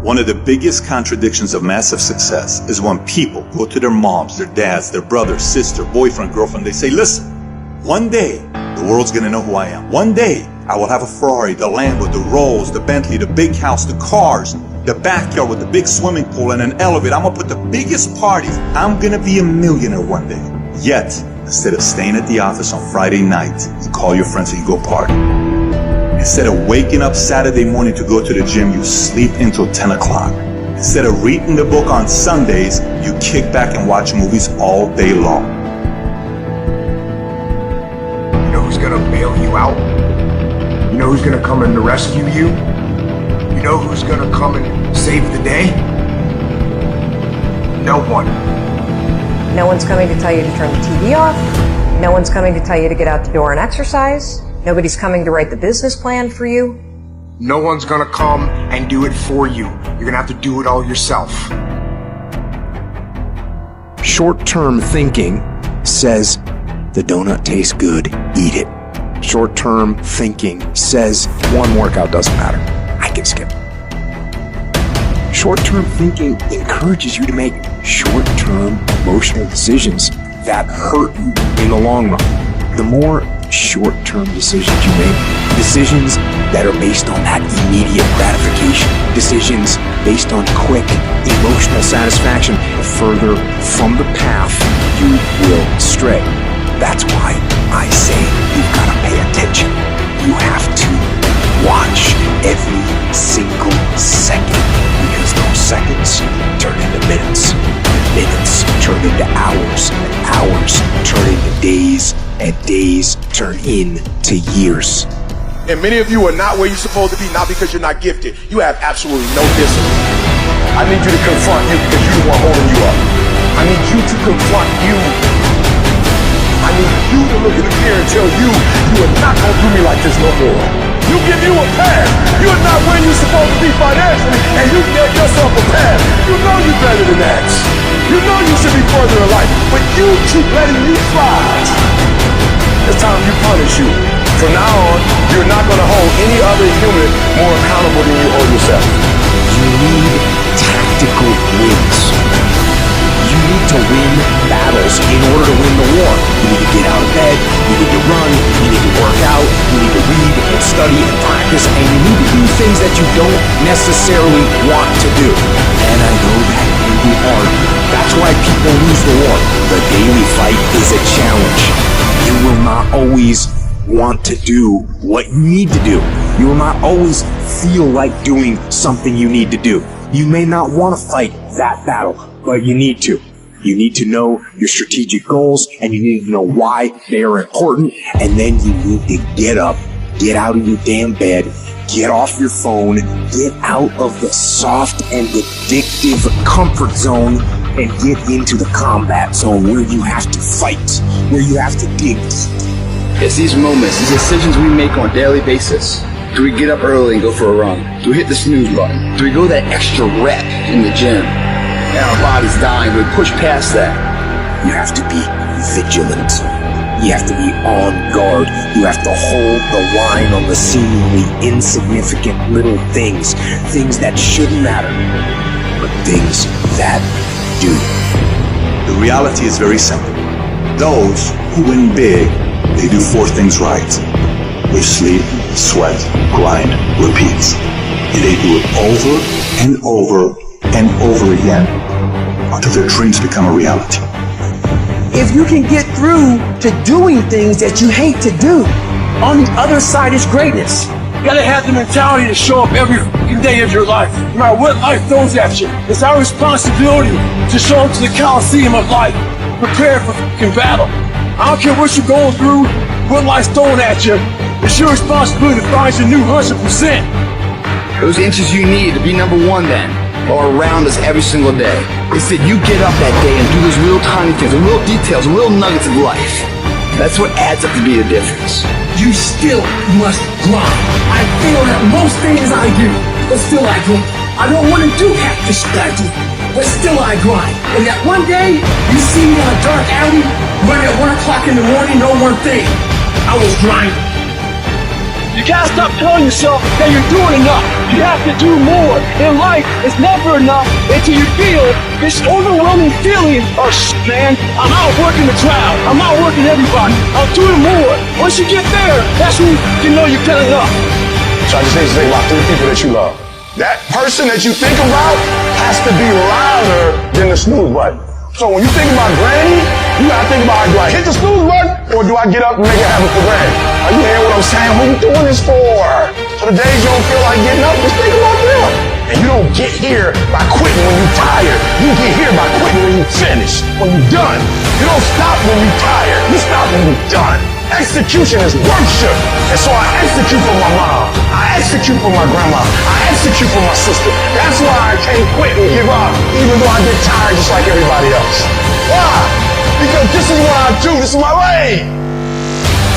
One of the biggest contradictions of massive success is when people go to their moms, their dads, their brother, sister, boyfriend, girlfriend, they say, listen, one day the world's gonna know who I am. One day I will have a Ferrari, the Lambo, the Rolls, the Bentley, the big house, the cars, the backyard with the big swimming pool and an elevator. I'm gonna put the biggest parties. I'm gonna be a millionaire one day. Yet, instead of staying at the office on Friday night, you call your friends and you go party. Instead of waking up Saturday morning to go to the gym, you sleep until 10 o'clock. Instead of reading the book on Sundays, you kick back and watch movies all day long. You know who's gonna bail you out? You know who's gonna come and rescue you? You know who's gonna come and save the day? No one. No one's coming to tell you to turn the TV off. No one's coming to tell you to get out the door and exercise. Nobody's coming to write the business plan for you. No one's gonna come and do it for you. You're gonna have to do it all yourself. Short-term thinking says, the donut tastes good, eat it. Short-term thinking says, one workout doesn't matter, I can skip. Short-term thinking encourages you to make short-term emotional decisions that hurt you in the long run. The more short-term decisions you make, decisions that are based on that immediate gratification, decisions based on quick emotional satisfaction, the further from the path you will stray. That's why I say you've got to pay attention. You have to watch every single second, because those seconds turn into minutes, and minutes turn into hours, and hours turn into days, and days turn into years. And many of you are not where you're supposed to be, not because you're not gifted. You have absolutely no discipline. I need you to confront you because you're the one holding you up. I need you to confront you. I need you to look in the mirror and tell you, you are not going to do me like this no more. You give you a pass. You're not where you're supposed to be financially, and you get yourself a pass. You know you're better than that. You know you should be further in life, but you keep letting you slide. It's time you punish you. From now on, you're not going to hold any other human more accountable than you hold yourself. You need tactical wins. You need to win battles in order to win the war. You need to get out of bed, you need to run, you need to work out, you need to read and study and practice, and you need to do things that you don't necessarily want to do. And I know that can be hard. That's why people lose the war. The daily fight is a challenge. You will not always want to do what you need to do. You will not always feel like doing something you need to do. You may not want to fight that battle, but you need to. You need to know your strategic goals, and you need to know why they are important, and then you need to get up, get out of your damn bed, get off your phone, get out of the soft and addictive comfort zone, and get into the combat zone where you have to fight, where you have to dig. It's these moments, these decisions we make on a daily basis. Do we get up early and go for a run? Do we hit the snooze button? Do we go that extra rep in the gym? And our body's dying, we push past that. You have to be vigilant. You have to be on guard. You have to hold the line on the seemingly insignificant little things. Things that shouldn't matter, but things that do. The reality is very simple. Those who win big, they do four things right. They sleep, sweat, grind, repeat. And they do it over and over and over again until their dreams become a reality. If you can get through to doing things that you hate to do, on the other side is greatness. You gotta have the mentality to show up every day of your life, no matter what life throws at you. It's our responsibility to show up to the Coliseum of life, prepared for battle. I don't care what you're going through, what life's throwing at you. It's your responsibility to find your new 100%. Those inches you need to be number one then are around us every single day. It's that you get up that day and do those little tiny things, the little details, the little nuggets of life. That's what adds up to be the difference. You still must grind. I feel that most things I do, but still I grind. I don't want to do half the shit I do, but still I grind. And that one day, you see me in a dark alley, running at 1 o'clock in the morning, know one thing, I was grinding. You can't stop telling yourself that you're doing enough. You have to do more. In life, it's never enough until you feel this overwhelming feeling of man, I'm outworking the crowd. I'm outworking everybody. I'm doing more. Once you get there, that's when you know you've done enough. So I just need to think about 3 people that you love. That person that you think about has to be louder than the snooze button. So when you think about Granny, you gotta think about, do I hit the snooze button or do I get up and make it happen for Granny? Are you hearing what I'm saying? What are you doing this for? So the days you don't feel like getting up, just think about them. And you don't get here by quitting when you're tired. You get here by quitting when you're finished, when you're done. You don't stop when you're tired. You stop when you're done. Execution is worship. And so I execute for my mom. I execute for my grandma. I execute for my sister. That's why I can't quit and give up, even though I get tired just like everybody else. Why? Because this is what I do. This is my lane.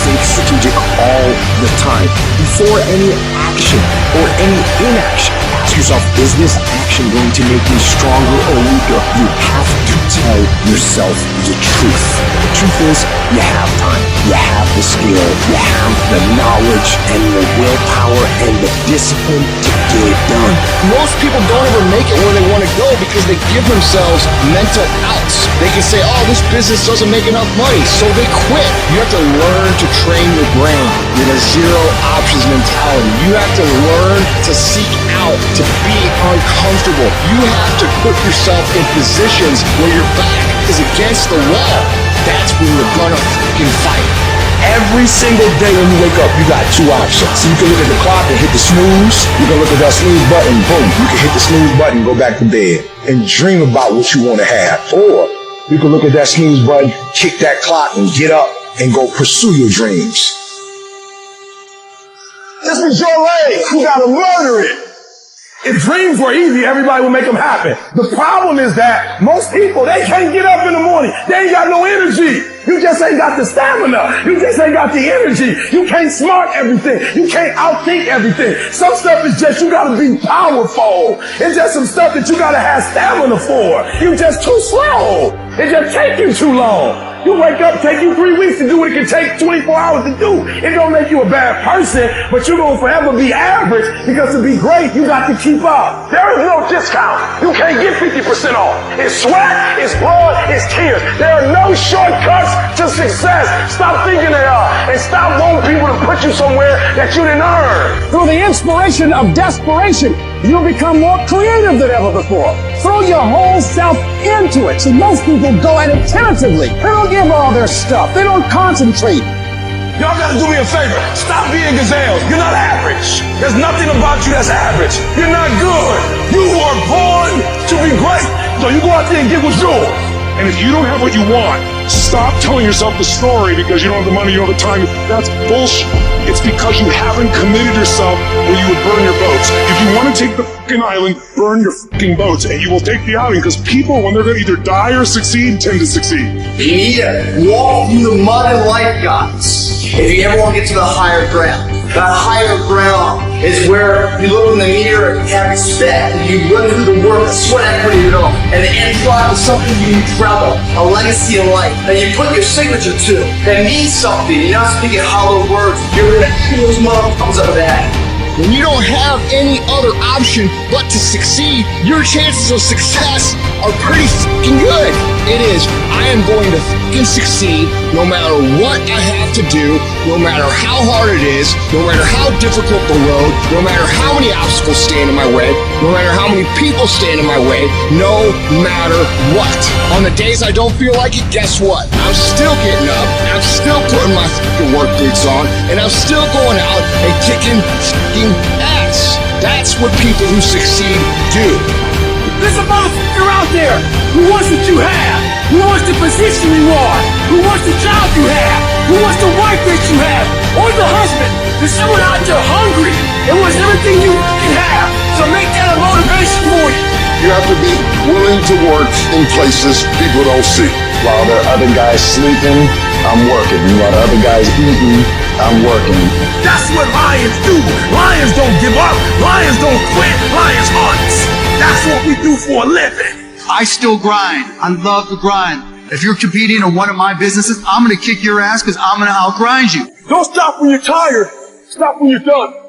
Think strategic all the time. Before any action or any inaction, ask yourself, is this action going to make me stronger or weaker? You have to tell yourself the truth. The truth is, you have time, you have the skill, you have the knowledge and the willpower and the discipline to get it done. Most people don't ever make it where they want to go because they give themselves mental outs. They can say, oh, this business doesn't make enough money, so they quit. You have to learn to train your brain with a zero options mentality. You have to learn to seek out, to be uncomfortable. You have to put yourself in positions where your back is against the wall. That's when you're gonna fucking fight. Every single day when you wake up, you got 2 options. So you can look at the clock and hit the snooze. You can look at that snooze button, boom. You can hit the snooze button, go back to bed, and dream about what you want to have. Or you can look at that snooze button, kick that clock, and get up and go pursue your dreams. This is your lane. You gotta murder it. If dreams were easy, everybody would make them happen. The problem is that most people, they can't get up in the morning. They ain't got no energy. You just ain't got the stamina. You just ain't got the energy. You can't smart everything. You can't outthink everything. Some stuff is just, you gotta be powerful. It's just some stuff that you gotta have stamina for. You just too slow. It just take you too long. You wake up, take you 3 weeks to do what it can take 24 hours to do. It don't make you a bad person, but you're gonna forever be average because to be great, you got to keep up. There is no discount. You can't get 50% off. It's sweat, it's blood, it's tears. There are no shortcuts to success. Stop thinking they are, and stop wanting people to put you somewhere that you didn't earn. Through the inspiration of desperation, you'll become more creative than ever before. Throw your whole self into it. So most people go at it tentatively. They don't give all their stuff. They don't concentrate. Y'all gotta do me a favor. Stop being gazelles. You're not average. There's nothing about you that's average. You're not good. You are born to be great. So you go out there and get what's yours. And if you don't have what you want, stop telling yourself the story because you don't have the money, you don't have the time. That's bullshit. It's because you haven't committed yourself where you would burn your boats. If you want to take the fucking island, burn your fucking boats, and you will take the outing because people, when they're going to either die or succeed, tend to succeed. You need to walk through the mud and light, guys. If you ever want to get to the higher ground. That higher ground is where you look in the mirror and have respect, and you run through the work, sweat equity it all. And the end product is something you travel, a legacy in life, that you put your signature to, that means something. You're not speaking hollow words. You're gonna kill those motherfuckers up with that. When you don't have any other option but to succeed, your chances of success are pretty fucking good. It is. I am going to fucking succeed no matter what I have to do, no matter how hard it is, no matter how difficult the road, no matter how many obstacles stand in my way, no matter how many people stand in my way, no matter what. On the days I don't feel like it, guess what? I'm still getting up, I'm still putting my fucking work boots on, and I'm still going out and kicking fucking ass. That's what people who succeed do. There's a motherfucker out there who wants what you have, who wants the position you are, who wants the job you have, who wants the wife that you have, or the husband. There's someone out there hungry and wants everything you can have. So make that a motivation for you. You have to be willing to work in places people don't see. While there are other guys sleeping, I'm working. While the other guys eating, I'm working. That's what lions do. Lions don't give up. Lions don't quit. Lions hunt. That's what we do for a living. I still grind. I love to grind. If you're competing in one of my businesses, I'm going to kick your ass because I'm going to outgrind you. Don't stop when you're tired. Stop when you're done.